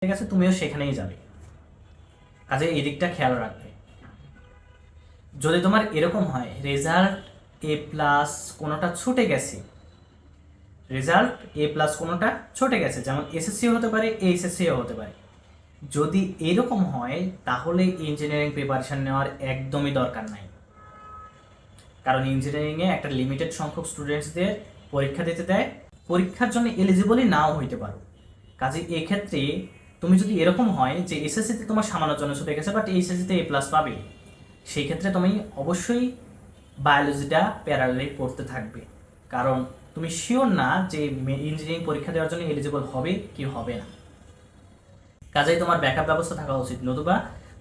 ঠিক আছে, তুমিও সেখানেই যাবে। কাজে এই দিকটা খেয়াল রাখবে। যদি তোমার এরকম হয় রেজাল্ট এ প্লাস কোনোটা ছুটে গেছে, রেজাল্ট এ প্লাস কোনোটা ছুটে গেছে, যেমন এসএসসিও হতে পারে, এইচএসসিও হতে পারে, যদি এরকম হয় তাহলে ইঞ্জিনিয়ারিং প্রিপারেশন নেওয়ার একদমই দরকার নাই। কারণ ইঞ্জিনিয়ারিংয়ে একটা লিমিটেড সংখ্যক স্টুডেন্টসদের পরীক্ষা দিতে দেয়, পরীক্ষার জন্য এলিজিবলই নাও হইতে পারো। কাজে এক্ষেত্রে তুমি যদি এরকম হয় যে এসএসসিতে তোমার সামান্য জন্য ছুটে গেছে বাট এইচএসসিতে এ প্লাস পাবে, সেই ক্ষেত্রে তুমি অবশ্যই বায়োলজিটা প্যারালালি পড়তে থাকবে। কারণ তুমি শিওর না যে ইঞ্জিনিয়ারিং পরীক্ষা দেওয়ার জন্য এলিজিবল হবে কি হবে না। কাজেই তোমার ব্যাকআপ ব্যবস্থা থাকা উচিত। নতুবা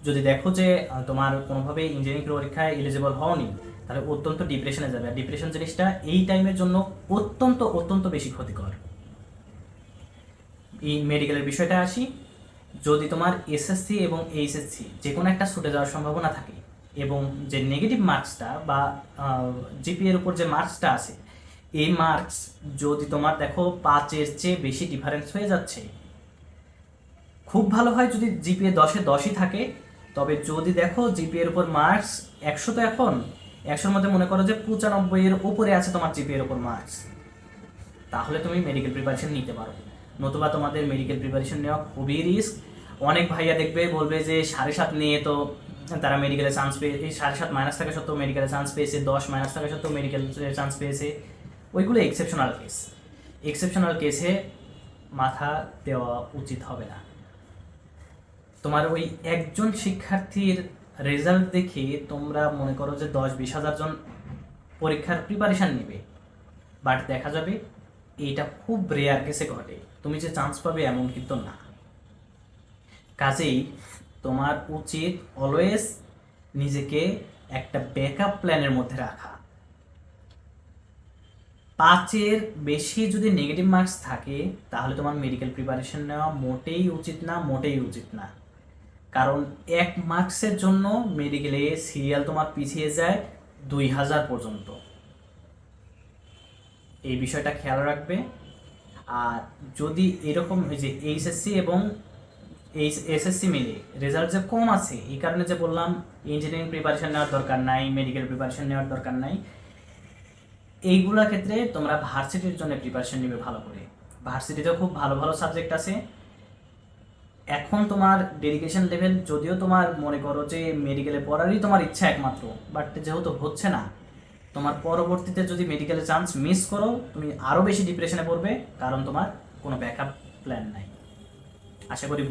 যদি দেখো যে তোমার কোনোভাবে ইঞ্জিনিয়ারিং পরীক্ষায় এলিজিবল হওনি, তাহলে অত্যন্ত ডিপ্রেশনে যাবে। আর ডিপ্রেশন জিনিসটা এই টাইমের জন্য অত্যন্ত অত্যন্ত বেশি ক্ষতিকর। এই মেডিকেলের বিষয়টা আসি। যদি তোমার এসএসসি এবং এইচএসসি যে কোনো একটা ছুটে যাওয়ার সম্ভাবনা থাকে এবং যে নেগেটিভ মার্কসটা বা জিপিএর উপর যে মার্কসটা আছে, এই মার্কস যদি তোমার দেখো 5-এর চেয়ে বেশি ডিফারেন্স হয়ে যাচ্ছে, খুব ভালো হয় যদি জিপিএ 10-এ 10ই থাকে। তবে যদি দেখো জিপিএর উপর মার্কস 100, তো এখন 100-র মধ্যে মনে করো যে 95-এর উপরে আছে তোমার জিপিএর উপর মার্কস, তাহলে তুমি মেডিকেল প্রিপারেশন নিতে পারো। নতুবা তোমাদের মেডিকেল প্রিপারেশন নেওয়া খুবই রিস্ক। অনেক ভাইয়া দেখবে বলবে যে 7.5 নিয়ে তো তারা মেডিকেলে চান্স পেয়ে, এই 7.5 মাইনাস থাকা সত্ত্বেও মেডিকেলে চান্স পেয়েছে, 10 মাইনাস থাকা সত্ত্বেও মেডিকেলে চান্স পেয়েছে। ওইগুলো এক্সেপশনাল কেস। এক্সেপশনাল কেসে মাথা দেওয়া উচিত হবে না। তোমার ওই একজন শিক্ষার্থীর রেজাল্ট দেখে তোমরা মনে করো যে 10-20 হাজার জন পরীক্ষার প্রিপারেশান নেবে, বাট দেখা যাবে এইটা খুব রেয়ার কেসে ঘটে। তুমি যে চান্স পাবে এমন কিন্তু না। কাজেই তোমার উচিত অলওয়েজ নিজেকে একটা ব্যাকআপ প্ল্যানের মধ্যে রাখা। 5-এর বেশি যদি নেগেটিভ মার্কস থাকে তাহলে তোমার মেডিকেল প্রিপারেশন নেওয়া মোটেই উচিত না, মোটেই উচিত না। কারণ 1 মার্কসের জন্য মেডিকেলে সিরিয়াল তোমার পিছিয়ে যায় 2000 পর্যন্ত। এই বিষয়টা খেয়াল রাখবে। আর যদি এরকম যে এইচএসসি এবং এসএসসি মিলে রেজাল্ট যে কম আছে, এই কারণে যে বললাম ইঞ্জিনিয়ারিং প্রিপারেশন নেওয়ার দরকার নাই, মেডিকেল প্রিপারেশন নেওয়ার দরকার নাই, এইগুলোর ক্ষেত্রে তোমরা ভার্সিটির জন্য প্রিপারেশন নেবে ভালো করে। ভার্সিটিতেও খুব ভালো ভালো সাবজেক্ট আছে। এখন তোমার ডেডিকেশন লেভেল যদিও তোমার মনে করো যে মেডিকেলে পড়ারই তোমার ইচ্ছা একমাত্র, বাট যেহেতু হচ্ছে না, তোমার পরবর্তীতে যদি মেডিকেলে চান্স মিস করো তুমি আরও বেশি ডিপ্রেশনে পড়বে, কারণ তোমার কোনো ব্যাকআপ প্ল্যান নাই। আশা করি